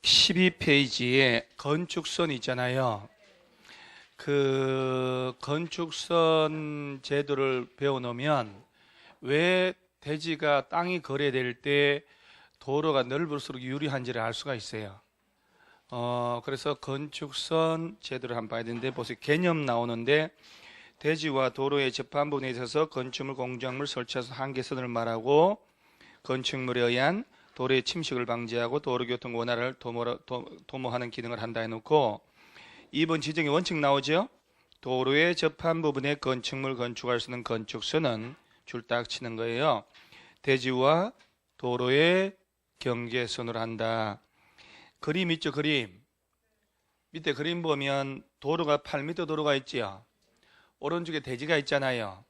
12페이지에 건축선 있잖아요. 그 건축선 제도를 배워놓으면 왜 대지가 땅이 거래될 때 도로가 넓을수록 유리한지를 알 수가 있어요. 그래서 건축선 제도를 한번 봐야 되는데 보세요. 개념 나오는데 대지와 도로의 접한 부분에 있어서 건축물, 공작물 설치해서 한계선을 말하고 건축물에 의한 도로의 침식을 방지하고 도로교통 원활을 도모하는 기능을 한다 해놓고 2번 지정의 원칙 나오죠. 도로의 접한 부분에 건축물 건축할 수 있는 건축선은 줄딱 치는 거예요. 대지와 도로의 경계선으로 한다. 그림 있죠, 그림. 밑에 그림 보면 도로가 8m 도로가 있지요. 오른쪽에 대지가 있잖아요.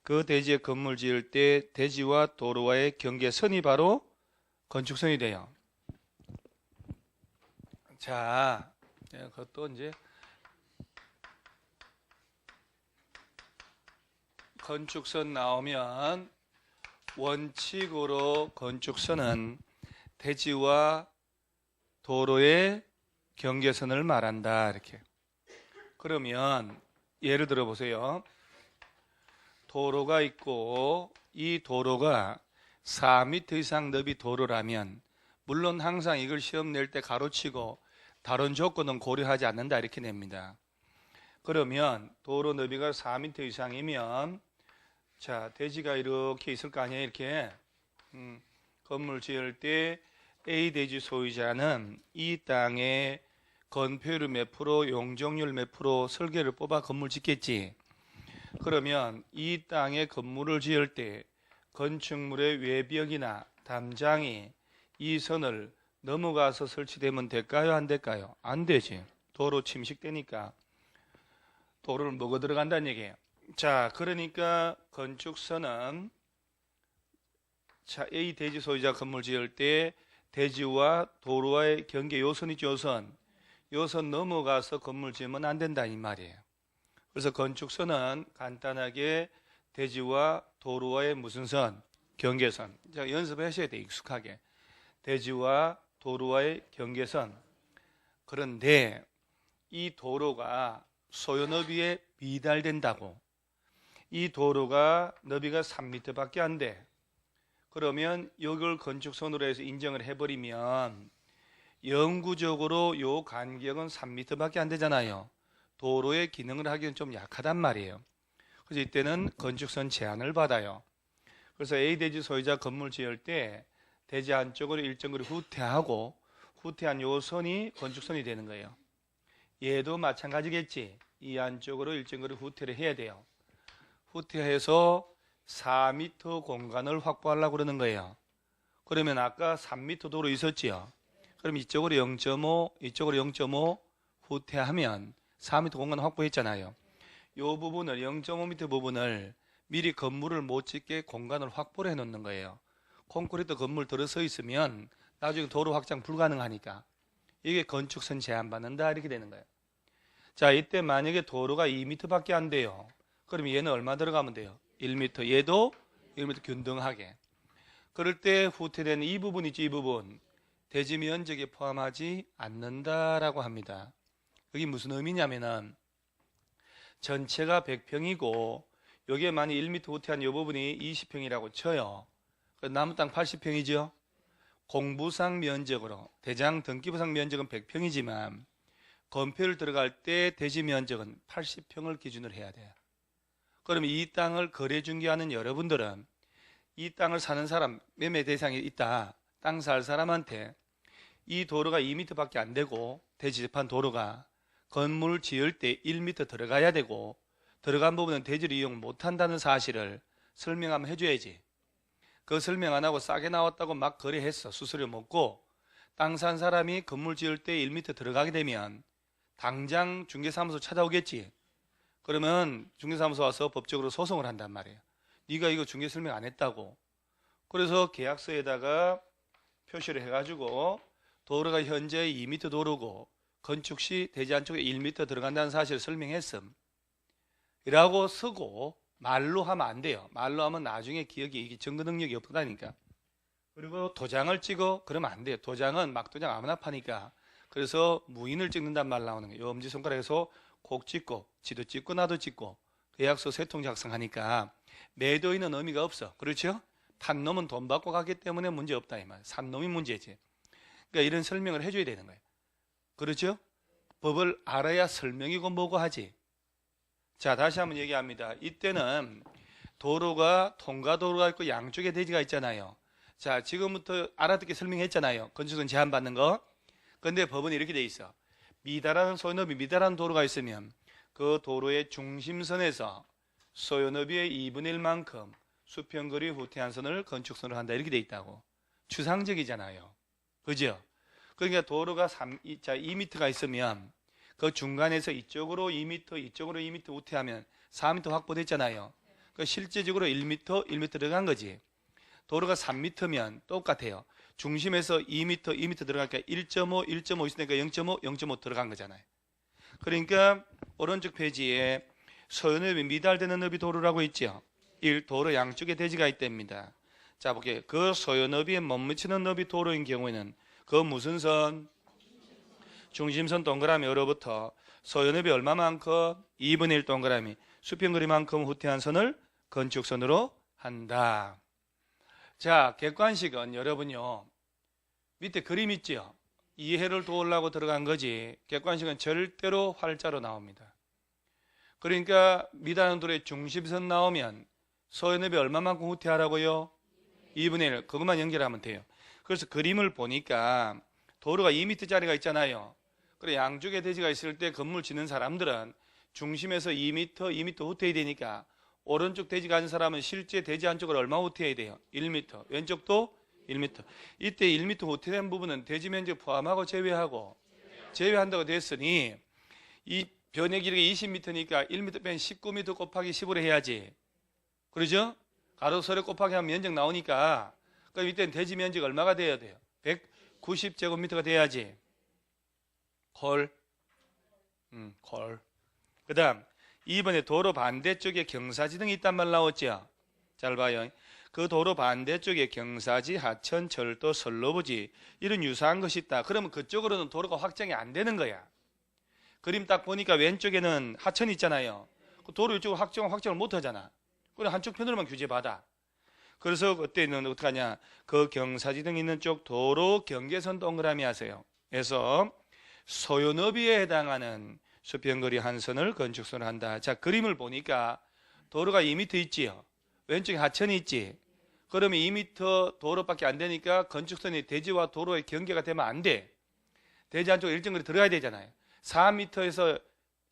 그 대지에 건물 지을 때 대지와 도로와의 경계선이 바로 건축선이 돼요. 자, 그것도 이제 건축선 나오면 원칙으로 건축선은 대지와 도로의 경계선을 말한다. 이렇게. 그러면 예를 들어 보세요. 도로가 있고 이 도로가 4m 이상 너비 도로라면 물론 항상 이걸 시험 낼 때 가로치고 다른 조건은 고려하지 않는다 이렇게 냅니다. 그러면 도로 너비가 4m 이상이면 자 대지가 이렇게 있을 거 아니에요. 이렇게 건물 지을 때 A 대지 소유자는 이 땅에 건폐율 몇 프로, 용적률 몇 프로 설계를 뽑아 건물 짓겠지. 그러면 이 땅에 건물을 지을 때 건축물의 외벽이나 담장이 이 선을 넘어가서 설치되면 될까요? 안 될까요? 안 되지. 도로 침식되니까 도로를 먹어 들어간다는 얘기예요. 자, 그러니까 건축선은 자 A 대지 소유자 건물 지을 때 대지와 도로와의 경계 요선이죠. 요선 넘어가서 건물 지으면 안 된다 이 말이에요. 그래서 건축선은 간단하게 대지와 도로와의 무슨 선? 경계선. 자, 연습하셔야 돼, 익숙하게. 대지와 도로와의 경계선. 그런데 이 도로가 소요 너비에 미달된다고. 이 도로가 너비가 3m 밖에 안 돼. 그러면 이걸 건축선으로 해서 인정을 해버리면 영구적으로 요 간격은 3m 밖에 안 되잖아요. 도로의 기능을 하기는 좀 약하단 말이에요. 그래서 이때는 건축선 제한을 받아요. 그래서 A 대지 소유자 건물 지을 때 대지 한쪽으로 일정 거리 후퇴하고 후퇴한 요 선이 건축선이 되는 거예요. 얘도 마찬가지겠지. 이 안쪽으로 일정 거리 후퇴를 해야 돼요. 후퇴해서 4m 공간을 확보하려고 그러는 거예요. 그러면 아까 3m 도로 있었지요. 그럼 이쪽으로 0.5, 이쪽으로 0.5 후퇴하면 4m 공간 확보했잖아요. 이 부분을 0.5m 부분을 미리 건물을 못 짓게 공간을 확보를 해놓는 거예요. 콘크리트 건물 들어서 있으면 나중에 도로 확장 불가능하니까 이게 건축선 제한받는다 이렇게 되는 거예요. 자, 이때 만약에 도로가 2m밖에 안 돼요. 그럼 얘는 얼마 들어가면 돼요? 1m. 얘도 1m 균등하게. 그럴 때 후퇴되는 이 부분 있죠, 이 부분. 대지 면적에 포함하지 않는다라고 합니다. 그게 무슨 의미냐면은 전체가 100평이고 여기에 만약 1m 후퇴한 이 부분이 20평이라고 쳐요. 남은 땅 80평이죠. 공부상 면적으로 대장 등기부상 면적은 100평이지만 건폐율 들어갈 때 대지 면적은 80평을 기준으로 해야 돼요. 그러면 이 땅을 거래 중개하는 여러분들은 이 땅을 사는 사람 매매 대상이 있다. 땅 살 사람한테 이 도로가 2m 밖에 안 되고 대지 접한 도로가 건물 지을 때 1m 들어가야 되고 들어간 부분은 대지를 이용 못한다는 사실을 설명 한번 해줘야지. 그 설명 안 하고 싸게 나왔다고 막 거래했어. 수수료 먹고 땅 산 사람이 건물 지을 때 1m 들어가게 되면 당장 중개사무소 찾아오겠지. 그러면 중개사무소 와서 법적으로 소송을 한단 말이에요. 네가 이거 중개 설명 안 했다고. 그래서 계약서에다가 표시를 해가지고 도로가 현재 2m 도로고 건축 시 대지 안쪽에 1m 들어간다는 사실을 설명했음. 이라고 쓰고 말로 하면 안 돼요. 말로 하면 나중에 기억이 이게 증거 능력이 없다니까. 그리고 도장을 찍어 그러면 안 돼요. 도장은 막 도장 아무나 파니까. 그래서 무인을 찍는단 말 나오는 거예요. 엄지손가락에서 콕 찍고 지도 찍고 나도 찍고 계약서 세 통 작성하니까 매도인은 의미가 없어. 그렇죠? 탄 놈은 돈 받고 가기 때문에 문제 없다 이 말. 산 놈이 문제지. 그러니까 이런 설명을 해줘야 되는 거예요. 그렇죠? 법을 알아야 설명이고 뭐고 하지. 자, 다시 한번 얘기합니다. 이때는 도로가 통과도로가 있고 양쪽에 대지가 있잖아요. 자, 지금부터 알아듣게 설명했잖아요. 건축은 제한받는 거. 근데 법은 이렇게 돼 있어. 미달하는 소유너비 미달하는 도로가 있으면 그 도로의 중심선에서 소유너비의 2분의 1만큼 수평거리 후퇴한 선을 건축선으로 한다. 이렇게 돼 있다고. 추상적이잖아요. 그죠? 그러니까 도로가 2m가 있으면 그 중간에서 이쪽으로 2m, 이쪽으로 2m 후퇴하면 4m 확보됐잖아요. 그러니까 실제적으로 1m, 1m 들어간 거지. 도로가 3m면 똑같아요. 중심에서 2m, 2m 들어가니까 1.5, 1.5 있으니까 0.5, 0.5 들어간 거잖아요. 그러니까 오른쪽 페이지에 소유너비 미달되는 너비 도로라고 있죠. 1. 도로 양쪽에 대지가 있답니다. 자, 볼게요. 그 소유너비에 못 미치는 너비 도로인 경우에는 그 무슨 선? 중심선 동그라미 어로부터 소유너비 얼마만큼? 2분의 1 동그라미 수평거리만큼 후퇴한 선을 건축선으로 한다. 자, 객관식은 여러분요 밑에 그림 있죠? 이해를 도우려고 들어간 거지 객관식은 절대로 활자로 나옵니다. 그러니까 미달하는 도로의 중심선 나오면 소유너비 얼마만큼 후퇴하라고요? 2분의 1. 그것만 연결하면 돼요. 그래서 그림을 보니까 도로가 2m짜리가 있잖아요. 그래 양쪽에 대지가 있을 때 건물 짓는 사람들은 중심에서 2m, 2m 후퇴해야 되니까 오른쪽 대지 가진 사람은 실제 대지 한쪽을 얼마 후퇴해야 돼요? 1m. 왼쪽도 1m. 이때 1m 후퇴된 부분은 대지 면적 포함하고 제외하고 제외한다고 됐으니 이 변의 길이가 20m니까 1m 뺀 19m 곱하기 15를 해야지. 그러죠? 가로 세로 곱하기 하면 면적 나오니까 그럼 이때는 대지 면적 얼마가 돼야 돼요? 190제곱미터가 돼야지. 콜. 그 다음 2번에 도로 반대쪽에 경사지등이 있단 말 나왔죠. 잘 봐요. 그 도로 반대쪽에 경사지, 하천, 철도, 선로부지 이런 유사한 것이 있다. 그러면 그쪽으로는 도로가 확장이 안 되는 거야. 그림 딱 보니까 왼쪽에는 하천이 있잖아요. 그 도로 이쪽으로 확장을 못 하잖아. 그래 한쪽 편으로만 규제받아. 그래서 그때는 어떻게 하냐. 그 경사지등 있는 쪽 도로 경계선 동그라미 하세요. 그래서 소유너비에 해당하는 수평거리 한 선을 건축선으로 한다. 자, 그림을 보니까 도로가 2m 있지요. 왼쪽에 하천이 있지. 그러면 2m 도로밖에 안 되니까 건축선이 대지와 도로의 경계가 되면 안 돼. 대지 안쪽에 일정 거리 들어가야 되잖아요. 4m에서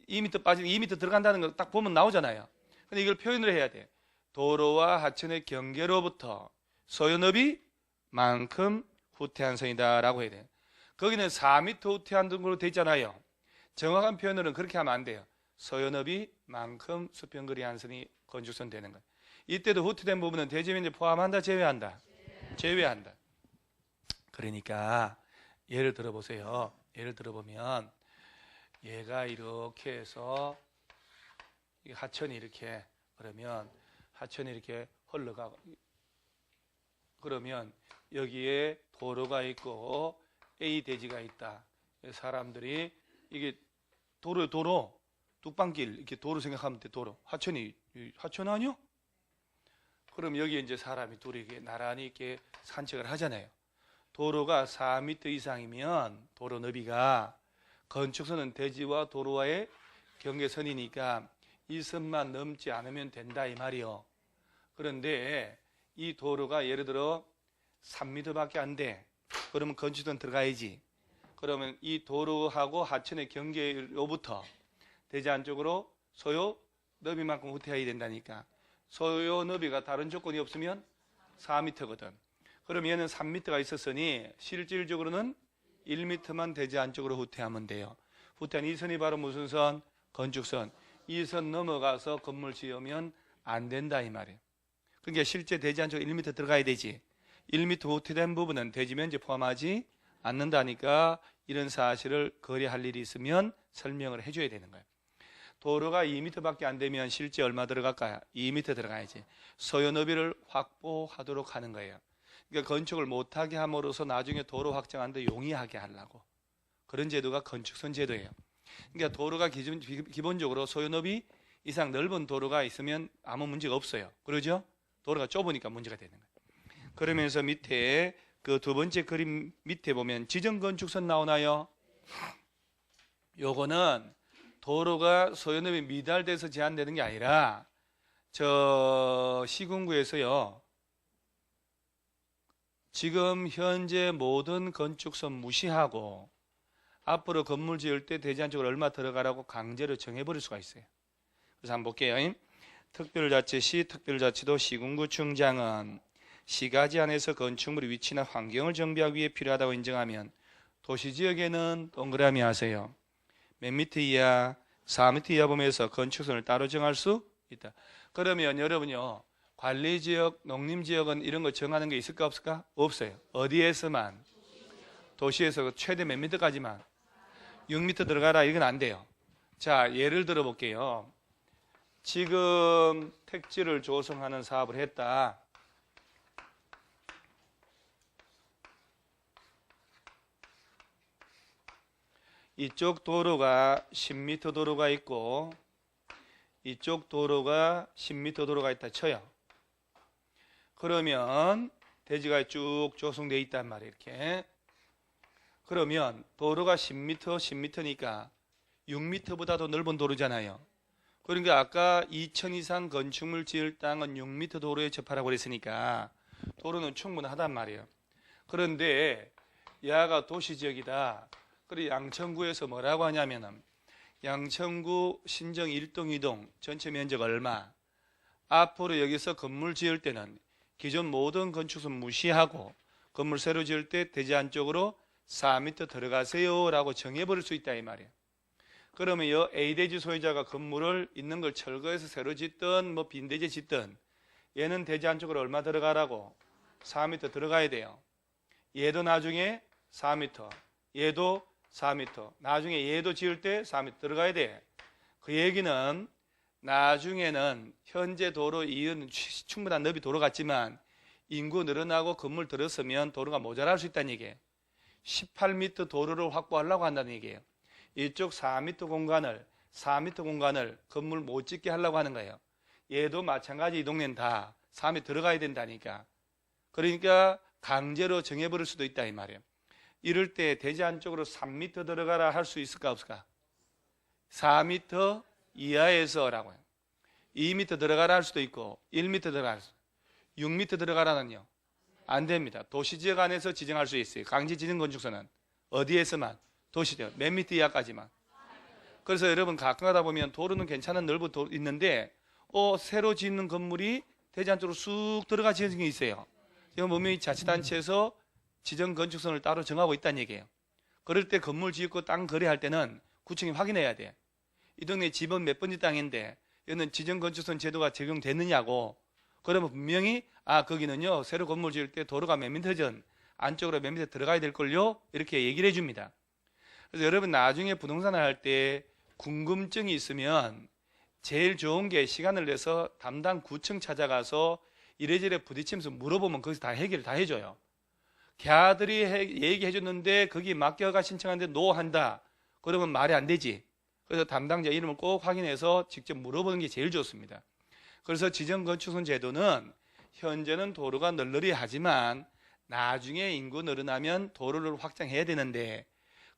2m 빠지면 2m 들어간다는 거 딱 보면 나오잖아요. 근데 이걸 표현을 해야 돼. 도로와 하천의 경계로부터 소유너비 만큼 후퇴한 선이다라고 해야 돼. 거기는 4m 후퇴한 등으로 돼 있잖아요. 정확한 표현으로는 그렇게 하면 안 돼요. 소유너비 만큼 수평거리 한 선이 건축선 되는 거예요. 이때도 후퇴된 부분은 대지 면적 포함한다, 제외한다? 제외한다. 그러니까 예를 들어보세요. 예를 들어보면 얘가 이렇게 해서 하천이 이렇게 그러면 하천이 이렇게 흘러가고 그러면 여기에 도로가 있고 A 대지가 있다. 사람들이 이게 도로 뚝방길 이렇게 도로 생각하면 돼. 도로 하천 아니요? 그럼 여기 이제 사람이 둘이 이렇게 나란히 이렇게 산책을 하잖아요. 도로가 4m 이상이면 도로 너비가 건축선은 대지와 도로와의 경계선이니까 이 선만 넘지 않으면 된다 이 말이요. 그런데 이 도로가 예를 들어 3m밖에 안 돼. 그러면 건축선 들어가야지. 그러면 이 도로하고 하천의 경계로부터 대지 안쪽으로 소요 너비만큼 후퇴해야 된다니까. 소요 너비가 다른 조건이 없으면 4m거든. 그럼 얘는 3m가 있었으니 실질적으로는 1m만 대지 안쪽으로 후퇴하면 돼요. 후퇴한 이 선이 바로 무슨 선? 건축선. 이 선 넘어가서 건물 지으면 안 된다 이 말이에요. 그러니까 실제 대지 안쪽에 1m 들어가야 되지. 1m 후퇴된 부분은 대지 면적 포함하지 않는다니까 이런 사실을 거래할 일이 있으면 설명을 해줘야 되는 거예요. 도로가 2m밖에 안 되면 실제 얼마 들어갈까요? 2m 들어가야지. 소요 너비를 확보하도록 하는 거예요. 그러니까 건축을 못하게 함으로써 나중에 도로 확장하는데 용이하게 하려고 그런 제도가 건축선 제도예요. 그러니까 도로가 기본적으로 소요너비 이상 넓은 도로가 있으면 아무 문제가 없어요. 그러죠? 도로가 좁으니까 문제가 되는 거예요. 그러면서 밑에 그 두 번째 그림 밑에 보면 지정건축선 나오나요? 요거는 도로가 소요너비 미달돼서 제한되는 게 아니라 저 시군구에서요. 지금 현재 모든 건축선 무시하고 앞으로 건물 지을 때 대제한적으로 얼마 들어가라고 강제로 정해버릴 수가 있어요. 그래서 한번 볼게요. 특별자치시, 특별자치도 시군구청장은 시가지 안에서 건축물의 위치나 환경을 정비하기 위해 필요하다고 인정하면 도시지역에는 동그라미 하세요. 몇 미터 이하, 4미터 이하 범위에서 건축선을 따로 정할 수 있다. 그러면 여러분요. 관리지역, 농림지역은 이런 거 정하는 게 있을까 없을까? 없어요. 어디에서만? 도시에서 최대 몇 미터까지만? 6미터 들어가라 이건 안 돼요. 자, 예를 들어 볼게요. 지금 택지를 조성하는 사업을 했다. 이쪽 도로가 10m 도로가 있고 이쪽 도로가 10m 도로가 있다 쳐요. 그러면 대지가 쭉 조성되어 있단 말이에요. 이렇게. 그러면 도로가 10m, 10m니까 6m보다도 넓은 도로잖아요. 그러니까 아까 2,000 이상 건축물 지을 땅은 6m 도로에 접하라고 그랬으니까 도로는 충분하단 말이에요. 그런데 야가 도시지역이다. 그리고 양천구에서 뭐라고 하냐면은 양천구 신정 1동, 2동 전체 면적 얼마? 앞으로 여기서 건물 지을 때는 기존 모든 건축선 무시하고 건물 새로 지을 때 대제한 쪽으로 4m 들어가세요 라고 정해버릴 수 있다 이 말이에요. 그러면 이 A대지 소유자가 건물을 있는 걸 철거해서 새로 짓든 뭐 빈대지 짓든 얘는 대제한 쪽으로 얼마 들어가라고? 4m 들어가야 돼요. 얘도 나중에 4m, 얘도 4m, 나중에 얘도 지을 때 4m 들어가야 돼. 그 얘기는 나중에는 현재 도로 이은 충분한 너비 도로 같지만 인구 늘어나고 건물 들었으면 도로가 모자랄 수 있다는 얘기예요. 18m 도로를 확보하려고 한다는 얘기예요. 이쪽 4m 공간을 4m 공간을 건물 못 짓게 하려고 하는 거예요. 얘도 마찬가지 이 동네는 다 3m 들어가야 된다니까. 그러니까 강제로 정해버릴 수도 있다 이 말이에요. 이럴 때 대제한 쪽으로 3m 들어가라 할 수 있을까 없을까? 4m 이하에서라고요. 2m 들어가라 할 수도 있고 1m 들어가라 할 수도 있고 6m 들어가라는요. 안 됩니다. 도시지역 안에서 지정할 수 있어요. 강제 지정 건축선은 어디에서만? 도시지역 몇 미터 이하까지만. 그래서 여러분 가끔 가다 보면 도로는 괜찮은 넓은 도로 있는데 새로 짓는 건물이 대제한 쪽으로 쑥 들어가 지어진 게 있어요. 지금 보면 자치단체에서 지정 건축선을 따로 정하고 있다는 얘기예요. 그럴 때 건물 짓고 땅 거래할 때는 구청이 확인해야 돼. 이 동네 집은 몇 번지 땅인데 여기는 지정 건축선 제도가 적용됐느냐고. 그러면 분명히 거기는요 새로 건물 지을 때 도로가 몇 미터 전 안쪽으로 몇 미터 들어가야 될걸요 이렇게 얘기를 해줍니다. 그래서 여러분 나중에 부동산을 할 때 궁금증이 있으면 제일 좋은 게 시간을 내서 담당 구청 찾아가서 이래저래 부딪히면서 물어보면 거기서 다 해결을 다 해줘요. 걔들이 얘기해 줬는데 거기 맡겨가 신청하는데 노 한다. 그러면 말이 안 되지. 그래서 담당자 이름을 꼭 확인해서 직접 물어보는 게 제일 좋습니다. 그래서 지정건축선 제도는 현재는 도로가 널널히 하지만 나중에 인구 늘어나면 도로를 확장해야 되는데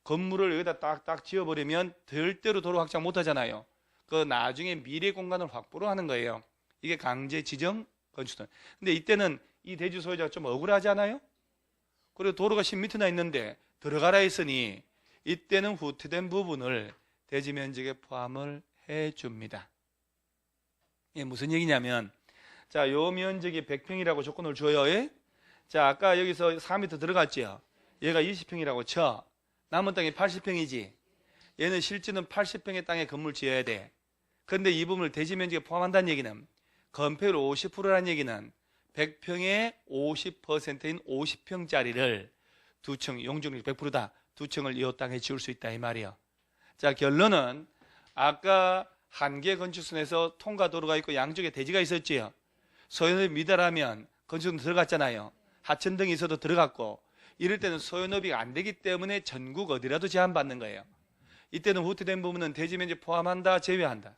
건물을 여기다 딱딱 지어버리면 절대로 도로 확장 못 하잖아요. 그 나중에 미래 공간을 확보로 하는 거예요. 이게 강제 지정 건축선. 근데 이때는 이 대지 소유자가 좀 억울하지 않아요? 그리고 도로가 10m나 있는데 들어가라 했으니 이때는 후퇴된 부분을 대지 면적에 포함을 해줍니다. 이게 무슨 얘기냐면 자, 요 면적이 100평이라고 조건을 줘요. 예? 자, 아까 여기서 4m 들어갔죠. 얘가 20평이라고 쳐. 남은 땅이 80평이지. 얘는 실제는 80평의 땅에 건물 지어야 돼. 그런데 이 부분을 대지 면적에 포함한다는 얘기는 건폐율 50%라는 얘기는 100평의 50%인 50평짜리를 두 층, 용적률 100%다. 두 층을 이 땅에 지을 수 있다 이 말이에요. 자, 결론은 아까 한 개 건축선에서 통과 도로가 있고 양쪽에 대지가 있었지요. 소연을 미달하면 건축선 들어갔잖아요. 하천 등이 있어도 들어갔고, 이럴 때는 소요너비가 안 되기 때문에 전국 어디라도 제한받는 거예요. 이때는 후퇴된 부분은 대지 면적 포함한다, 제외한다?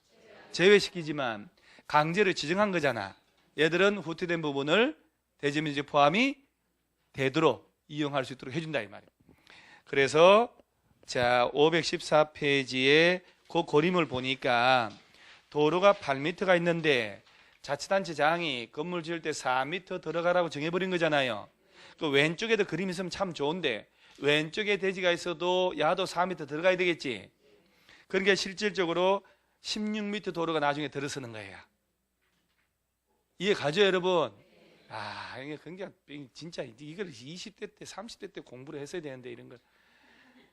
제외시키지만 강제로 지정한 거잖아. 얘들은 후퇴된 부분을 대지 면적 포함이 되도록 이용할 수 있도록 해준다 이 말이에요. 그래서 자 514페이지에 그 그림을 보니까 도로가 8m가 있는데 자치단체장이 건물 지을 때 4m 들어가라고 정해버린 거잖아요. 그 왼쪽에도 그림이 있으면 참 좋은데 왼쪽에 대지가 있어도 야도 4m 들어가야 되겠지. 그러니까 실질적으로 16m 도로가 나중에 들어서는 거예요. 이해 가죠 여러분? 아 이게 굉장히 진짜 이걸 20대 때 30대 때 공부를 했어야 되는데 이런 걸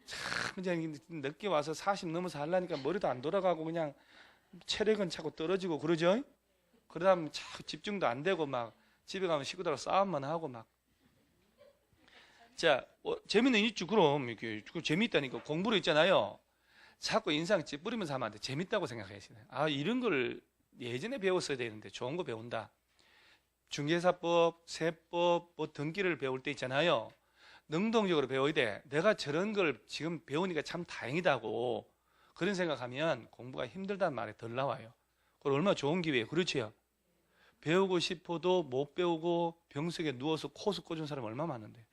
참 그냥 늦게 와서 40 넘어서 하려니까 머리도 안 돌아가고 그냥 체력은 자꾸 떨어지고 그러죠. 그러다 자꾸 집중도 안 되고 막 집에 가면 식구들하고 싸움만 하고 막. 자 재미는 있죠. 그럼 이렇게 재미있다니까. 공부로 있잖아요. 자꾸 인상 찌푸리면서 하면 안 돼. 재밌다고 생각하시네. 아 이런 걸 예전에 배웠어야 되는데 좋은 거 배운다. 중개사법, 세법, 뭐 등기를 배울 때 있잖아요. 능동적으로 배워야 돼. 내가 저런 걸 지금 배우니까 참 다행이다고 그런 생각하면 공부가 힘들다는 말이 덜 나와요. 그걸 얼마나 좋은 기회예요. 그렇지요? 배우고 싶어도 못 배우고 병석에 누워서 코수 꽂은 사람 얼마나 많은데.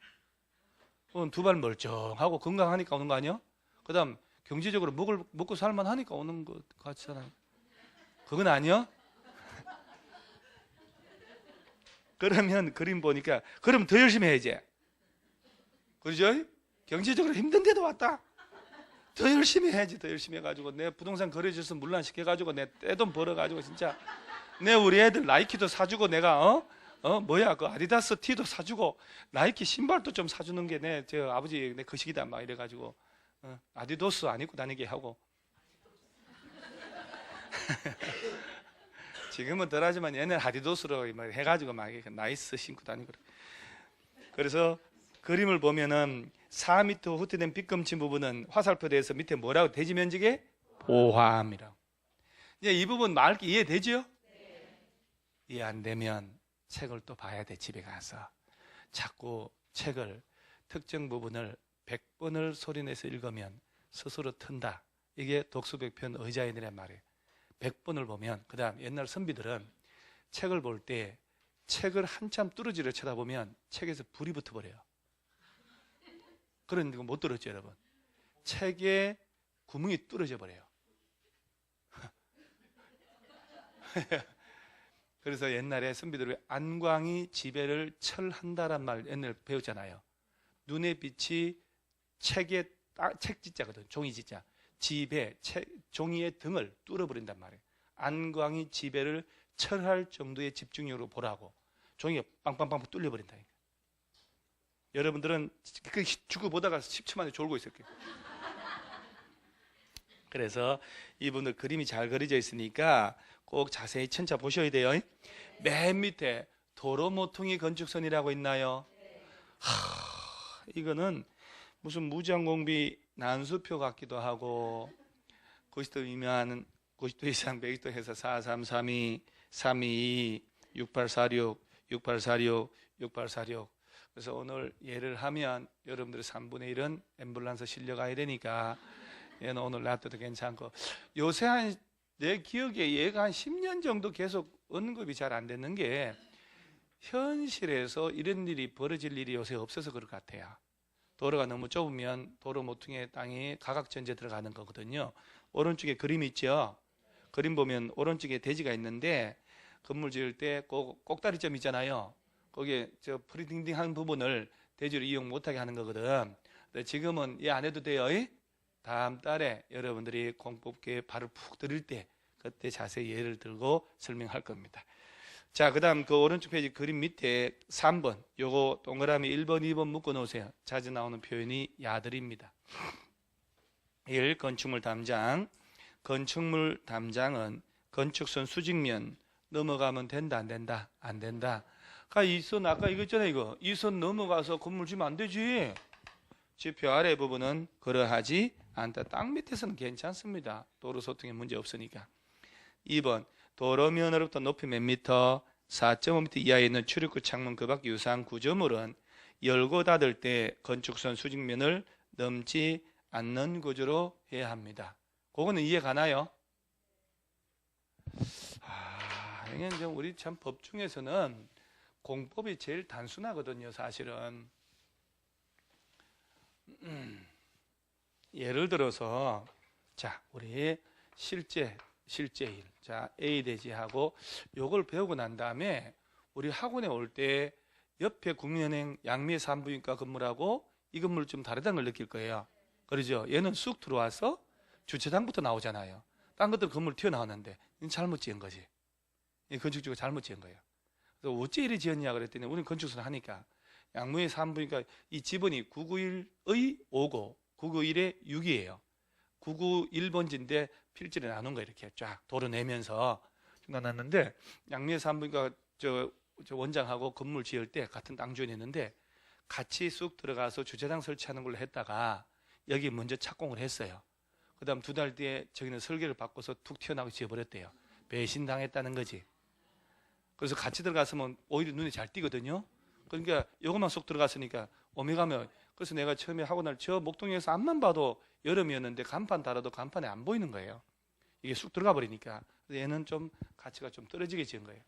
그건 두 발 멀쩡하고 건강하니까 오는 거 아니야? 그 다음 경제적으로 먹고 살만하니까 오는 것 같잖아요. 그건 아니야? 그러면 그림 보니까 그럼 더 열심히 해야지. 그러죠? 경제적으로 힘든데도 왔다. 더 열심히 해야지. 더 열심히 해가지고 내 부동산 거래줘서 물란시켜가지고 내 떼돈 벌어가지고 진짜 내 우리 애들 나이키도 사주고 내가 뭐야 그 아디다스 티도 사주고 나이키 신발도 좀 사주는 게 내 저 아버지 내 거식이다 막 이래가지고 아디도스 안 입고 다니게 하고 지금은 덜하지만 옛날 아디도스로 해가지고 막 나이스 신고 다니고. 그래서 그림을 보면은 4m 후퇴된 빗금친 부분은 화살표대에서 밑에 뭐라고 대지 면적에 포함이라고. 이제 이 부분 말 이해되죠? 이해 안 되면 책을 또 봐야 돼. 집에 가서 자꾸 책을 특정 부분을 100번을 소리내서 읽으면 스스로 튼다. 이게 독수백편 의자인이란 말이에요. 100번을 보면 그 다음 옛날 선비들은 책을 볼 때 책을 한참 뚫어지려 쳐다보면 책에서 불이 붙어버려요. 그런 거 못 들었죠 여러분? 책에 구멍이 뚫어져 버려요. 그래서 옛날에 선비들이 안광이 지배를 철한다란 말 옛날에 배웠잖아요. 눈의 빛이 책의 책지자거든. 종이지자. 지배, 종이의 등을 뚫어버린단 말이에요. 안광이 지배를 철할 정도의 집중력으로 보라고. 종이가 빵빵빵 뚫려버린다니까. 여러분들은 그 죽어 보다가 10초 만에 졸고 있을 거예요. 그래서 이분들 그림이 잘 그려져 있으니까 꼭 자세히 천차 보셔야 돼요. 맨 밑에 도로 모퉁이 건축선이라고 있나요? 이거는 무슨 무장공비 난수표 같기도 하고 90도 이면 90도 이상 120도 해서 4332, 322, 6846, 6846, 6846. 그래서 오늘 예를 하면 여러분들의 3분의 1은 앰뷸런스 실려가야 되니까 얘는 오늘 놔둬도 괜찮고 요새 내 기억에 얘가 한 10년 정도 계속 언급이 잘 안 되는 게 현실에서 이런 일이 벌어질 일이 요새 없어서 그럴 것 같아요. 도로가 너무 좁으면 도로 모퉁이의 땅이 가각전제 들어가는 거거든요. 오른쪽에 그림 있죠? 그림 보면 오른쪽에 대지가 있는데 건물 지을 때 꼭다리점 있잖아요. 거기에 저 프리딩딩한 부분을 대지로 이용 못하게 하는 거거든. 근데 지금은 이 안 해도 돼요. 다음 달에 여러분들이 공법계에 발을 푹 들일 때 그때 자세히 예를 들고 설명할 겁니다. 자, 그 다음 그 오른쪽 페이지 그림 밑에 3번 요거 동그라미 1번 2번 묶어 놓으세요. 자주 나오는 표현이 야들입니다. 1. 건축물 담장. 건축물 담장은 건축선 수직면 넘어가면 된다 안 된다? 안 된다. 이 선 아까 이거 있잖아요. 이거 이 선 넘어가서 건물 지으면 안 되지. 지표 아래 부분은 그러하지 않다. 땅 밑에서는 괜찮습니다. 도로 소통에 문제 없으니까. 2번 도로면으로부터 높이 몇 미터? 4.5m 이하에 있는 출입구 창문 그 밖 유사한 구조물은 열고 닫을 때 건축선 수직면을 넘지 않는 구조로 해야 합니다. 그거는 이해 가나요? 이게 이제 우리 참 법 중에서는 공법이 제일 단순하거든요, 사실은. 예를 들어서, 자, 우리 실제 일. 자, A 대지하고 요걸 배우고 난 다음에 우리 학원에 올 때 옆에 국민은행 양미의 산부인과 건물하고 이 건물 좀 다르다는 걸 느낄 거예요. 그러죠? 얘는 쑥 들어와서 주차장부터 나오잖아요. 딴 것들 건물 튀어나왔는데 이건 잘못 지은 거지. 이 건축주가 잘못 지은 거예요. 그래서 어째 이리 지었냐 그랬더니 우리는 건축술을 하니까 양무의 산부인과 이 지번이 991의 5고 991의 6이에요. 991번지인데 필지를 나눈 거 이렇게 쫙 도로 내면서 나눴는데 양미의 산부인과 저 원장하고 건물 지을 때 같은 땅 주인했는데 같이 쑥 들어가서 주차장 설치하는 걸로 했다가 여기 먼저 착공을 했어요. 그 다음 2달 뒤에 저기는 설계를 바꿔서 툭 튀어나오고 지어버렸대요. 배신당했다는 거지. 그래서 같이 들어갔으면 오히려 눈에 잘 띄거든요. 그러니까 요것만 쏙 들어갔으니까 오메가면 그래서 내가 처음에 하고 날 저 목동에서 앞만 봐도 여름이었는데 간판 달아도 간판에 안 보이는 거예요. 이게 쑥 들어가 버리니까. 얘는 좀 가치가 좀 떨어지게 지은 거예요.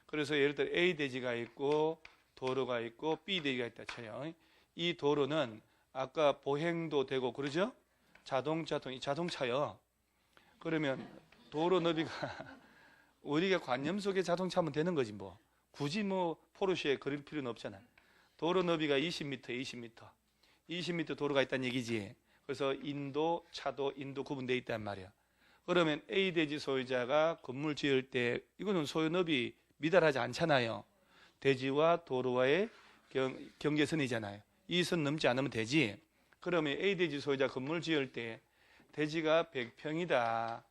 그래서 예를 들어 A 대지가 있고 도로가 있고 B 대지가 있다 쳐요. 이 도로는 아까 보행도 되고 그러죠? 자동차요. 그러면 도로 너비가 우리가 관념 속의 자동차면 되는 거지 뭐. 굳이 뭐 포르쉐에 그릴 필요는 없잖아요. 도로 너비가 20m. 20m 도로가 있다는 얘기지. 그래서 인도, 차도, 인도 구분되어 있단 말이야. 그러면 A 대지 소유자가 건물 지을 때 이거는 소유 너비 미달하지 않잖아요. 대지와 도로와의 경계선이잖아요. 이 선 넘지 않으면 되지. 그러면 A 대지 소유자 건물 지을 때 대지가 100평이다.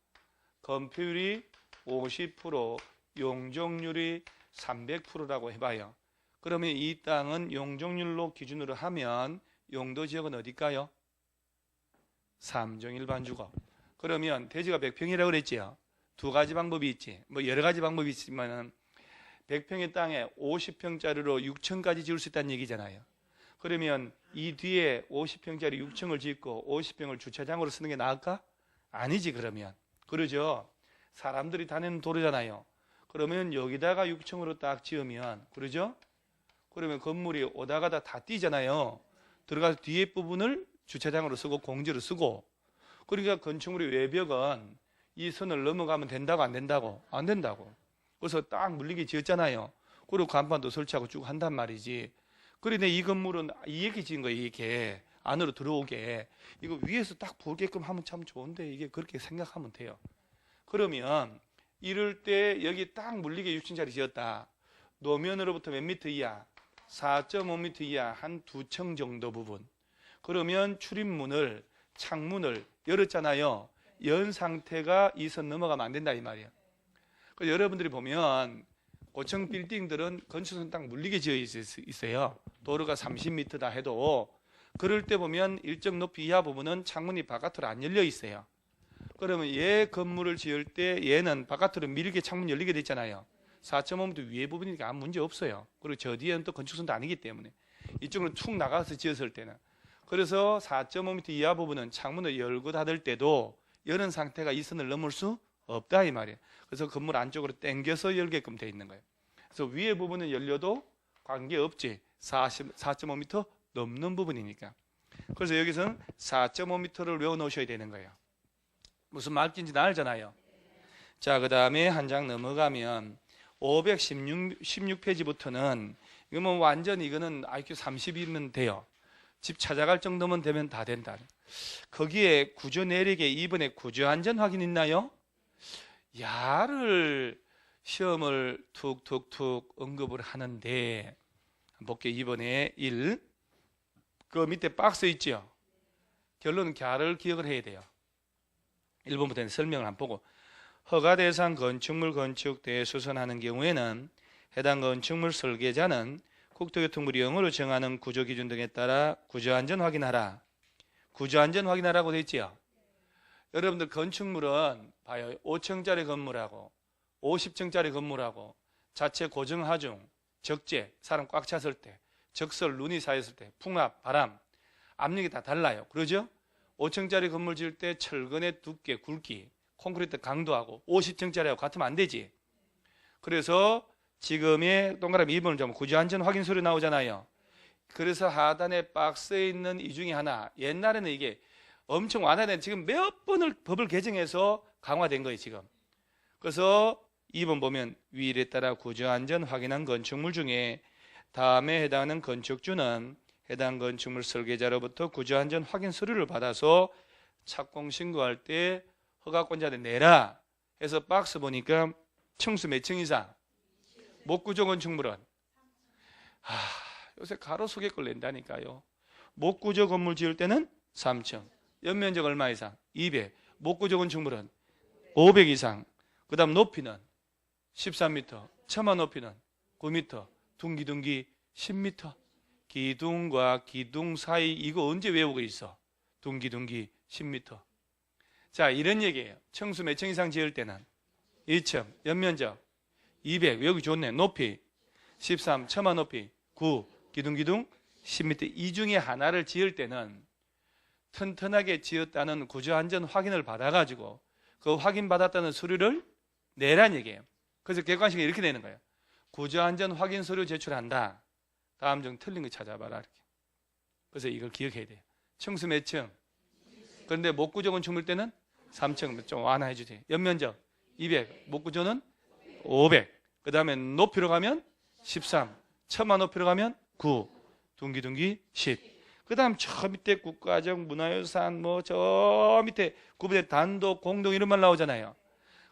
건폐율이 50%, 용적률이 300%라고 해봐요. 그러면 이 땅은 용적률로 기준으로 하면 용도 지역은 어딜까요? 3종 일반주거. 그러면 대지가 100평이라고 그랬지요. 두 가지 방법이 있지. 뭐 여러 가지 방법이 있지만은 100평의 땅에 50평짜리로 6층까지 지을 수 있다는 얘기잖아요. 그러면 이 뒤에 50평짜리 6층을 짓고 50평을 주차장으로 쓰는 게 나을까? 아니지 그러면. 그러죠. 사람들이 다니는 도로잖아요. 그러면 여기다가 6층으로 딱 지으면 그러죠? 그러면 건물이 오다 가다 다 뛰잖아요. 들어가서 뒤에 부분을 주차장으로 쓰고 공지로 쓰고 그러니까 건축물의 외벽은 이 선을 넘어가면 된다고 안 된다고? 안 된다고. 그래서 딱 물리게 지었잖아요. 그리고 간판도 설치하고 쭉 한단 말이지. 그런데 이 건물은 이렇게 지은 거예요. 이렇게 안으로 들어오게. 이거 위에서 딱 보게끔 하면 참 좋은데 이게 그렇게 생각하면 돼요. 그러면 이럴 때 여기 딱 물리게 6층짜리 지었다. 노면으로부터 몇 미터 이하? 4.5m 이하 한 2층 정도 부분. 그러면 출입문을 창문을 열었잖아요. 연 상태가 이 선 넘어가면 안 된다 이 말이에요. 그래서 여러분들이 보면 고층 빌딩들은 건축선 딱 물리게 지어 있어요. 도로가 30m다 해도 그럴 때 보면 일정 높이 이하 부분은 창문이 바깥으로 안 열려 있어요. 그러면 얘 건물을 지을 때 얘는 바깥으로 밀게 창문 열리게 돼 있잖아요. 4.5m 위에 부분이니까 아무 문제 없어요. 그리고 저 뒤에는 또 건축선도 아니기 때문에 이쪽으로 툭 나가서 지었을 때는 그래서 4.5m 이하 부분은 창문을 열고 닫을 때도 여는 상태가 이 선을 넘을 수 없다 이 말이에요. 그래서 건물 안쪽으로 당겨서 열게끔 돼 있는 거예요. 그래서 위에 부분은 열려도 관계없지. 4.5m 넘는 부분이니까. 그래서 여기서는 4.5m를 외워 놓으셔야 되는 거예요. 무슨 말인지 다 알잖아요. 자, 그 다음에 한 장 넘어가면 516페이지부터는 이거 뭐 완전 이거는 IQ 30이면 돼요. 집 찾아갈 정도면 되면 다 된다. 거기에 구조 내리게 이번에 구조 안전 확인 있나요? 야를 시험을 툭툭툭 언급을 하는데 볼게요. 이번에 1. 그 밑에 박스 있죠? 결론은 갸를 기억을 해야 돼요. 1번부터는 설명을 안 보고 허가 대상 건축물 건축 대수선하는 경우에는 해당 건축물 설계자는 국토교통부리 영어로 정하는 구조기준 등에 따라 구조안전 확인하라. 구조안전 확인하라고 되어 있지요. 여러분들 건축물은 봐요. 5층짜리 건물하고 50층짜리 건물하고 자체 고정하중, 적재, 사람 꽉 찼을 때, 적설, 눈이 쌓였을 때, 풍압, 바람, 압력이 다 달라요. 그러죠? 5층짜리 건물 지을 때 철근의 두께, 굵기, 콘크리트 강도하고 50층짜리하고 같으면 안 되지. 그래서 지금의 동그라미 2번을 잡으면 구조안전 확인 서류 나오잖아요. 그래서 하단에 박스에 있는 이 중에 하나, 옛날에는 이게 엄청 완화된, 지금 몇 번을 법을 개정해서 강화된 거예요, 지금. 그래서 2번 보면 위에 따라 구조안전 확인한 건축물 중에 다음에 해당하는 건축주는 해당 건축물 설계자로부터 구조안전 확인 서류를 받아서 착공 신고할 때 허가권자한테 내라 해서 박스 보니까 층수 몇 층 이상? 목구조 건축물은 요새 가로수개 걸 낸다니까요. 목구조 건물 지을 때는 3층, 연면적 얼마 이상? 200. 목구조 건축물은 500 이상. 그 다음 높이는 13m, 처마 높이는 9m, 둥기둥기 10m. 기둥과 기둥 사이 이거 언제 외우고 있어? 둥기둥기 10m. 자, 이런 얘기예요. 층수 몇 층 이상 지을 때는 2층, 연면적 200, 외우기 좋네. 높이 13, 처마 높이 9, 기둥기둥 10m. 이 중에 하나를 지을 때는 튼튼하게 지었다는 구조안전 확인을 받아가지고 그 확인받았다는 서류를 내란 얘기예요. 그래서 객관식이 이렇게 되는 거예요. 구조안전 확인 서류 제출한다. 다음 중 틀린 거 찾아봐라. 이렇게. 그래서 이걸 기억해야 돼요. 층수 몇 층? 그런데 목구조 건축물 때는 3층, 좀 완화해 주세요. 연면적 200, 목구조는 500. 그 다음에 높이로 가면 13, 처마 높이로 가면 9, 둥기둥기 10. 그 다음 저 밑에 국가적 문화유산 뭐 저 밑에 구분된 단독, 공동 이런 말 나오잖아요.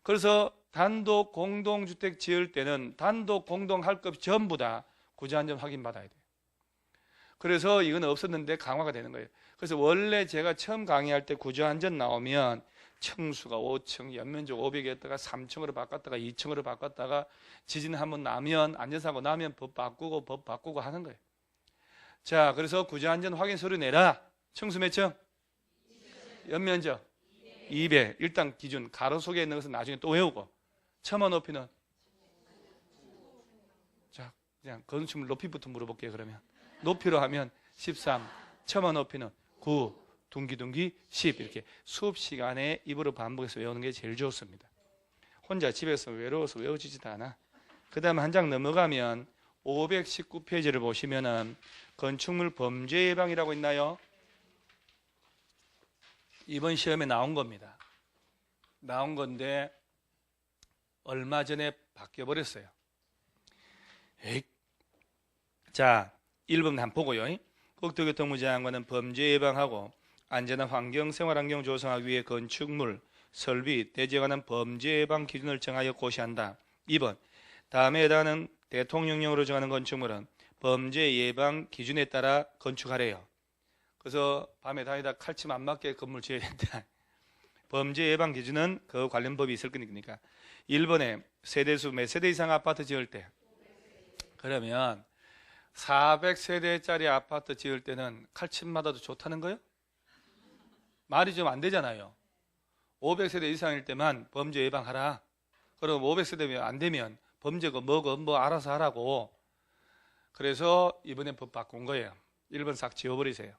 그래서 단독, 공동주택 지을 때는 단독, 공동 할 것 전부 다 구조안전 확인 받아야 돼요. 그래서 이건 없었는데 강화가 되는 거예요. 그래서 원래 제가 처음 강의할 때 구조안전 나오면 층수가 5층, 연면적 500이었다가 3층으로 바꿨다가 2층으로 바꿨다가 지진 한번 나면, 안전사고 나면 법 바꾸고 하는 거예요. 자, 그래서 구조안전 확인 서류 내라. 층수 몇 층? 연면적 200. 일단 기준 가로 속에 있는 것은 나중에 또 외우고. 처마 높이는? 자, 그냥 건축물 높이부터 물어볼게요. 그러면 높이로 하면 13, 처마 높이는 9, 둥기둥기 10. 이렇게 수업 시간에 입으로 반복해서 외우는 게 제일 좋습니다. 혼자 집에서 외로워서 외워지지도 않아. 그 다음 한 장 넘어가면 519페이지를 보시면은 건축물 범죄 예방이라고 있나요? 이번 시험에 나온 겁니다. 나온 건데 얼마 전에 바뀌어 버렸어요. 자, 1번 한번 보고요. 국토교통부 장관은 범죄 예방하고 안전한 환경, 생활환경 조성하기 위해 건축물, 설비, 대지에 관한 범죄 예방 기준을 정하여 고시한다. 2번, 다음에 해당하는 대통령령으로 정하는 건축물은 범죄 예방 기준에 따라 건축하래요. 그래서 밤에 다니다 칼침 안 맞게 건물 지어야 된다. 범죄 예방 기준은 그 관련 법이 있을 거니까. 1번에 세대수 몇 세대 이상 아파트 지을 때, 그러면 400세대짜리 아파트 지을 때는 칼침 맞아도 좋다는 거예요? 말이 좀 안 되잖아요. 500세대 이상일 때만 범죄 예방하라. 그럼 500세대면 안 되면 범죄고 뭐고 뭐 알아서 하라고. 그래서 이번에 법 바꾼 거예요. 1번 싹 지워버리세요.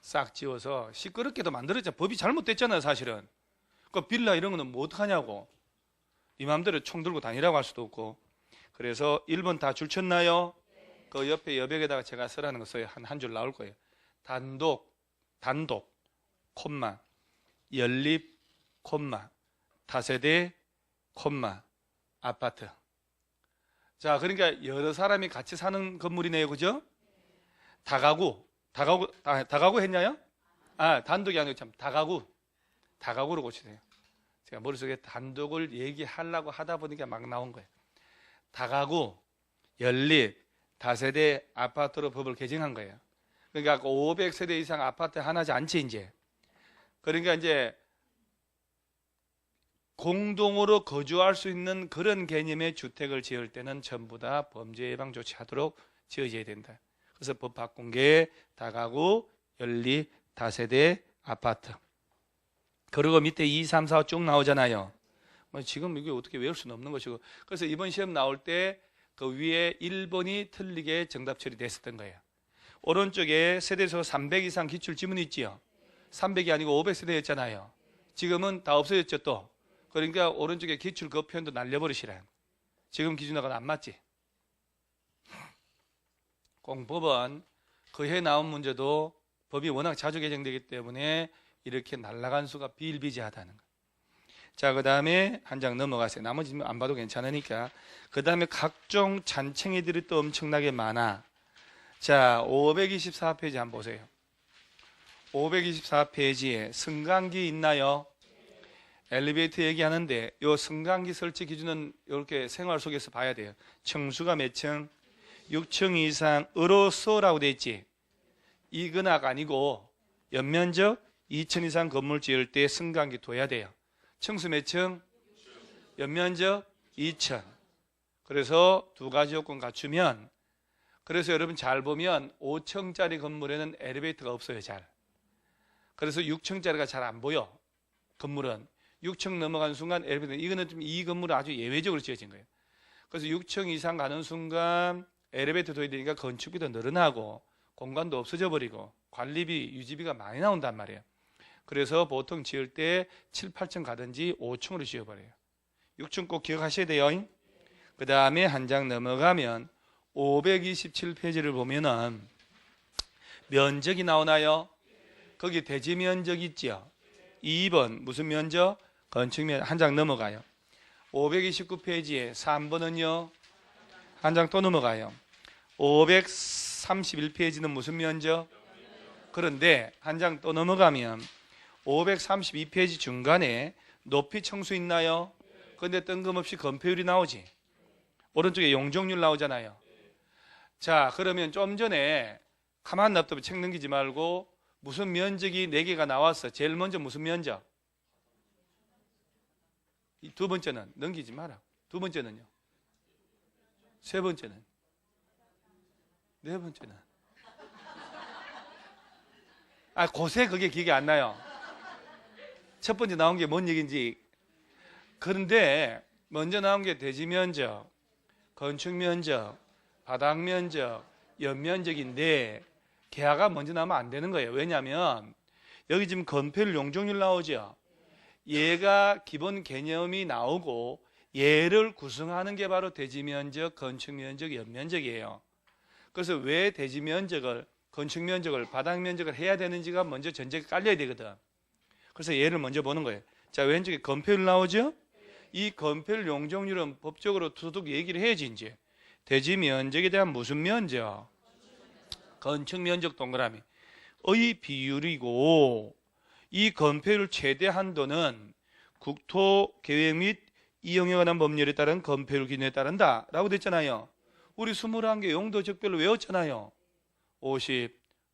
싹 지워서 시끄럽게도 만들었잖아요. 법이 잘못됐잖아요, 사실은. 그 빌라 이런 거는 뭐 어떡하냐고. 네 마음대로 총 들고 다니라고 할 수도 없고. 그래서 1번 다 줄쳤나요? 그 옆에 여백에다가 제가 쓰라는 거 써요. 한 줄 나올 거예요. 단독, 콤마, 연립, 콤마, 다세대, 콤마, 아파트. 자, 그러니까 여러 사람이 같이 사는 건물이네요. 그죠? 다가구 했냐요? 단독이 아니고 참 다가구로 고치세요. 제가 머릿속에 단독을 얘기하려고 하다 보니까 막 나온 거예요. 다가구, 연립, 다세대 아파트로 법을 개정한 거예요. 그러니까 500세대 이상 아파트 하나지 않지 이제. 그러니까 이제 공동으로 거주할 수 있는 그런 개념의 주택을 지을 때는 전부 다 범죄 예방 조치하도록 지어져야 된다. 그래서 법 바꾼 게 다가구, 연립, 다세대 아파트. 그리고 밑에 2, 3, 4 쭉 나오잖아요. 지금 이게 어떻게 외울 수는 없는 것이고. 그래서 이번 시험 나올 때 그 위에 1번이 틀리게 정답 처리됐었던 거예요. 오른쪽에 세대에서 300 이상 기출 지문이 있지요. 300이 아니고 500세대였잖아요. 지금은 다 없어졌죠 또. 그러니까 오른쪽에 기출 그 표현도 날려버리시라. 지금 기준하고는 안 맞지. 공법은 그 해 나온 문제도 법이 워낙 자주 개정되기 때문에 이렇게 날아간 수가 비일비재하다는 거. 자, 그 다음에 한 장 넘어가세요. 나머지 안 봐도 괜찮으니까. 그 다음에 각종 잔챙이들이 또 엄청나게 많아. 자, 524페이지 한번 보세요. 524페이지에 승강기 있나요? 엘리베이터 얘기하는데 요 승강기 설치 기준은 이렇게 생활 속에서 봐야 돼요. 층수가 몇 층? 6층 이상으로서라고 돼 있지. 이근학 아니고 연면적 2층 이상 건물 지을 때 승강기 둬야 돼요. 층수 몇 층? 연면적 2층. 그래서 두 가지 요건 갖추면, 그래서 여러분 잘 보면 5층짜리 건물에는 엘리베이터가 없어요. 잘. 그래서 6층짜리가 잘 안 보여. 건물은 6층 넘어가는 순간 엘리베이터, 이거는 좀 이 건물은 아주 예외적으로 지어진 거예요. 그래서 6층 이상 가는 순간 엘리베이터 둬야 되니까 건축비도 늘어나고 공간도 없어져 버리고 관리비, 유지비가 많이 나온단 말이에요. 그래서 보통 지을 때 7, 8층 가든지 5층으로 지어버려요. 6층 꼭 기억하셔야 돼요. 그 다음에 한 장 넘어가면 527페이지를 보면은 면적이 나오나요? 거기 대지 면적 있죠? 2번 무슨 면적? 건축면. 한 장 넘어가요. 529페이지에 3번은요? 한 장 또 넘어가요. 531페이지는 무슨 면적? 그런데 한 장 또 넘어가면 532페이지 중간에 높이 청수 있나요? 그런데 뜬금없이 건폐율이 나오지. 오른쪽에 용적률 나오잖아요. 자, 그러면 좀 전에 가만 놔두면 책 넘기지 말고 무슨 면적이 4개가 나왔어. 제일 먼저 무슨 면적? 이 두 번째는 넘기지 마라. 두 번째는요? 세 번째는? 네 번째는? 고세 그게 기억이 안 나요. 첫 번째 나온 게 뭔 얘기인지. 그런데 먼저 나온 게 대지 면적, 건축 면적, 바닥 면적, 연면적인데 계하가 먼저 나오면 안 되는 거예요. 왜냐하면 여기 지금 건폐율 용적률 나오죠. 얘가 기본 개념이 나오고 얘를 구성하는 게 바로 대지 면적, 건축 면적, 연면적이에요. 그래서 왜 대지 면적을, 건축 면적을, 바닥 면적을 해야 되는지가 먼저 전제가 깔려야 되거든. 그래서 얘를 먼저 보는 거예요. 자, 왼쪽에 건폐율 나오죠? 이 건폐율 용적률은 법적으로 두둑 얘기를 해야지 이제. 대지 면적에 대한 무슨 면적? 건축 면적 동그라미. 의 비율이고 이 건폐율 최대 한도는 국토 계획 및 이용에 관한 법률에 따른 건폐율 기준에 따른다 라고 됐잖아요. 우리 21개 용도 적별로 외웠잖아요. 50,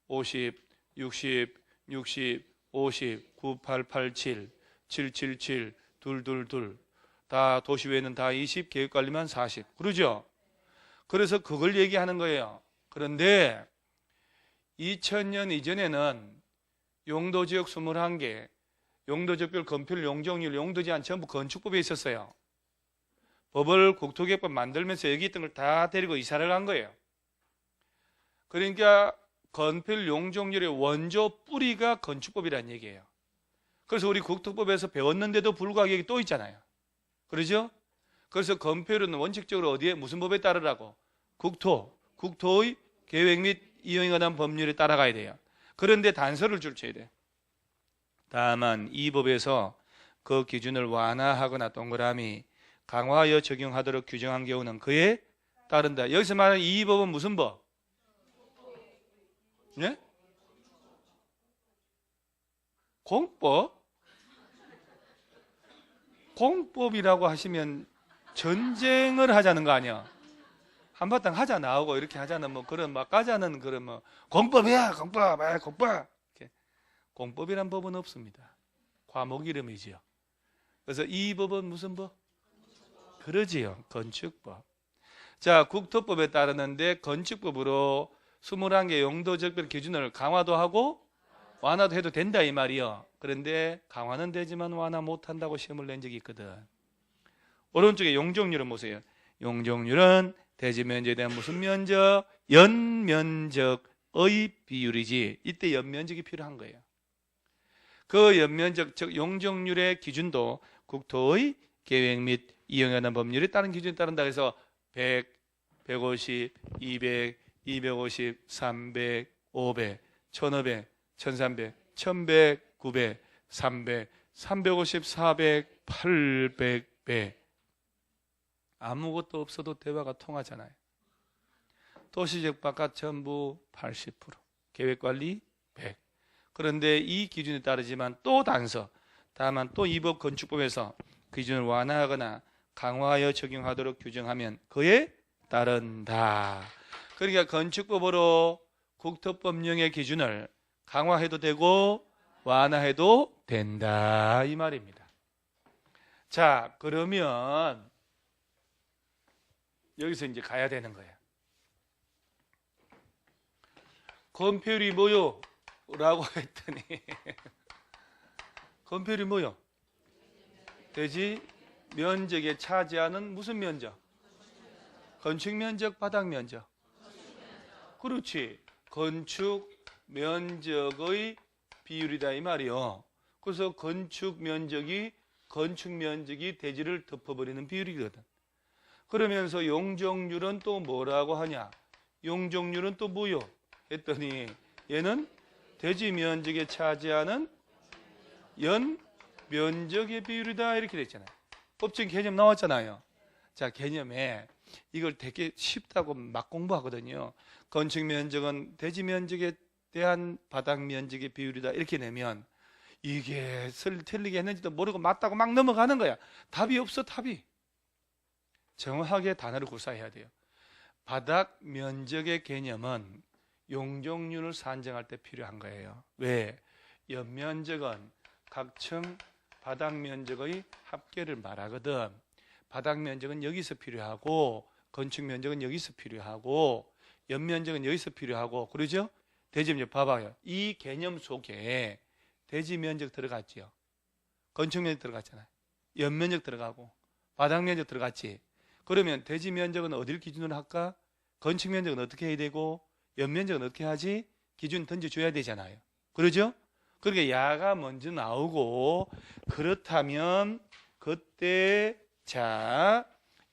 50, 60, 60, 50, 9887, 777, 222. 다 도시외에는 다 20, 계획관리만 40. 그러죠? 그래서 그걸 얘기하는 거예요. 그런데 2000년 이전에는 용도지역 21개, 용도적별 건폐율, 용적률, 용도제한 전부 건축법에 있었어요. 법을 국토계획법 만들면서 여기 있던 걸 다 데리고 이사를 한 거예요. 그러니까 건폐율, 용적률의 원조 뿌리가 건축법이라는 얘기예요. 그래서 우리 국토법에서 배웠는데도 불구하고 여기 또 있잖아요. 그러죠? 그래서 건폐율은 원칙적으로 어디에 무슨 법에 따르라고? 국토의 계획 및 이용에 관한 법률에 따라가야 돼요. 그런데 단서를 줄쳐야 돼요. 다만 이 법에서 그 기준을 완화하거나 동그라미 강화하여 적용하도록 규정한 경우는 그에 따른다. 여기서 말하는 이 법은 무슨 법? 네? 공법? 공법이라고 하시면 전쟁을 하자는 거 아니야? 한바탕 하자 나오고 이렇게 하자는 뭐 그런 막 가자는 그런 뭐 공법이야 공법 공법 이렇게. 공법이란 법은 없습니다. 과목 이름이지요. 그래서 이 법은 무슨 법? 그러지요. 건축법. 자, 국토법에 따르는데 건축법으로 21개 용도적별 기준을 강화도 하고 완화도 해도 된다 이 말이요. 그런데 강화는 되지만 완화 못한다고 시험을 낸 적이 있거든. 오른쪽에 용적률은 보세요. 용적률은 대지 면적에 대한 무슨 면적? 연면적의 비율이지. 이때 연면적이 필요한 거예요. 그 연면적, 즉 용적률의 기준도 국토의 계획 및 이용하는 법률에 따른 기준에 따른다 해서 100, 150, 200, 250, 300, 500, 1500, 1300, 1100, 900, 300, 350, 400, 800, 100. 아무것도 없어도 대화가 통하잖아요. 도시적 바깥 전부 80%, 계획관리 100. 그런데 이 기준에 따르지만 또 단서, 다만 또 이 법 건축법에서 그 기준을 완화하거나 강화하여 적용하도록 규정하면 그에 따른다. 그러니까 건축법으로 국토법령의 기준을 강화해도 되고 완화해도 된다 이 말입니다. 자, 그러면 여기서 이제 가야 되는 거예요. 건폐율이 뭐요? 라고 했더니 건폐율이 뭐요? 대지 면적에 차지하는 무슨 면적? 건축 면적, 바닥 면적. 그렇지. 건축 면적의 비율이다 이 말이요. 그래서 건축 면적이 대지를 덮어버리는 비율이거든. 그러면서 용적률은 또 뭐라고 하냐? 용적률은 또 뭐요? 했더니 얘는 대지 면적에 차지하는 연 면적의 비율이다 이렇게 됐잖아요. 법적 개념 나왔잖아요. 자, 개념에 이걸 되게 쉽다고 막 공부하거든요. 건축 면적은 대지 면적에 대한 바닥 면적의 비율이다 이렇게 내면 이게 틀리게 했는지도 모르고 맞다고 막 넘어가는 거야. 답이 없어. 답이. 정확하게 단어를 구사해야 돼요. 바닥 면적의 개념은 용적률을 산정할 때 필요한 거예요. 왜? 연면적은 각층 바닥 면적의 합계를 말하거든. 바닥 면적은 여기서 필요하고 건축 면적은 여기서 필요하고 연면적은 여기서 필요하고 그러죠? 대지 면적 봐봐요. 이 개념 속에 대지 면적 들어갔지요. 건축 면적 들어갔잖아요. 연면적 들어가고 바닥 면적 들어갔지. 그러면 대지 면적은 어디를 기준으로 할까? 건축 면적은 어떻게 해야 되고 연면적은 어떻게 하지? 기준 던져줘야 되잖아요. 그러죠? 그러니까 야가 먼저 나오고 그렇다면 그때 자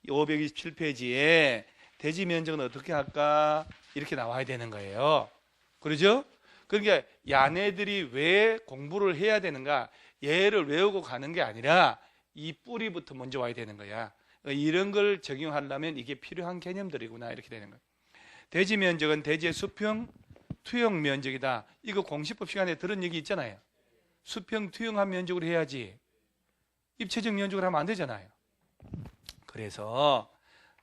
527페이지에 대지 면적은 어떻게 할까? 이렇게 나와야 되는 거예요. 그러죠? 그러니까 야네들이 왜 공부를 해야 되는가? 얘를 외우고 가는 게 아니라 이 뿌리부터 먼저 와야 되는 거야. 이런 걸 적용하려면 이게 필요한 개념들이구나 이렇게 되는 거예요. 대지 면적은 대지의 수평, 투영 면적이다. 이거 공시법 시간에 들은 얘기 있잖아요. 수평, 투영한 면적으로 해야지 입체적 면적으로 하면 안 되잖아요. 그래서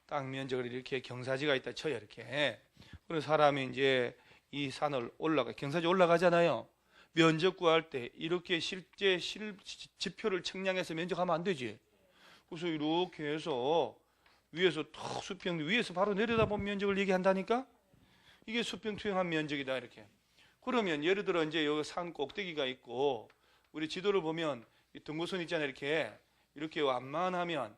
땅 면적을 이렇게 경사지가 있다 쳐요. 이렇게. 그래서 사람이 이제 이 산을 경사지 올라가잖아요. 면적 구할 때 이렇게 실제 지표를 측량해서 면적하면 안 되지. 그래서 이렇게 해서 위에서 턱 수평 위에서 바로 내려다본 면적을 얘기한다니까. 이게 수평 투영한 면적이다 이렇게. 그러면 예를 들어 이제 여기 산 꼭대기가 있고 우리 지도를 보면 이 등고선 있잖아요. 이렇게 완만하면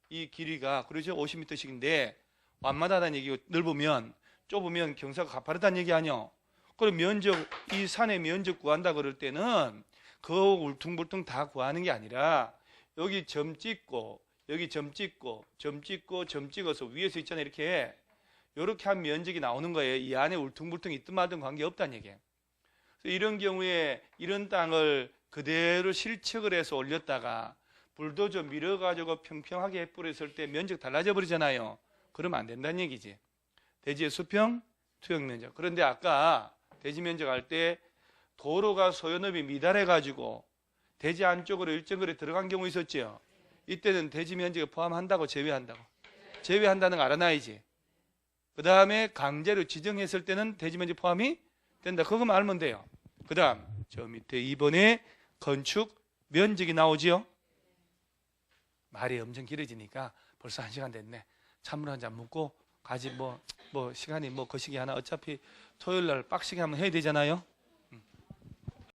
이 길이가 그러죠 50m씩인데 완만하다는 얘기고 넓으면 좁으면 경사가 가파르다는 얘기 아니요. 그럼 면적 이 산의 면적 구한다 그럴 때는 그 울퉁불퉁 다 구하는 게 아니라 여기 점 찍고 여기 점 찍고 점 찍어서 위에서 있잖아요. 이렇게 한 면적이 나오는 거예요. 이 안에 울퉁불퉁 있든 말든 관계없다는 얘기예요. 그래서 이런 경우에 이런 땅을 그대로 실측을 해서 올렸다가 불도저 밀어가지고 평평하게 뿌렸을 때 면적 달라져 버리잖아요. 그러면 안 된다는 얘기지. 대지의 수평, 투영 면적. 그런데 아까 대지 면적 할 때 도로가 소요업이 미달해가지고 대지 안쪽으로 일정 거리 들어간 경우 있었죠. 이때는 대지 면적에 포함한다고 제외한다고. 제외한다는 거 알아놔야지. 그 다음에 강제로 지정했을 때는 대지 면적 포함이 된다. 그거만 알면 돼요. 그 다음 저 밑에 2번에 건축 면적이 나오지요. 말이 엄청 길어지니까 벌써 1시간 됐네. 찬물 한 잔 먹고 가지 뭐 시간이 거시기 하나 어차피 토요일 날 빡시게 한번 해야 되잖아요.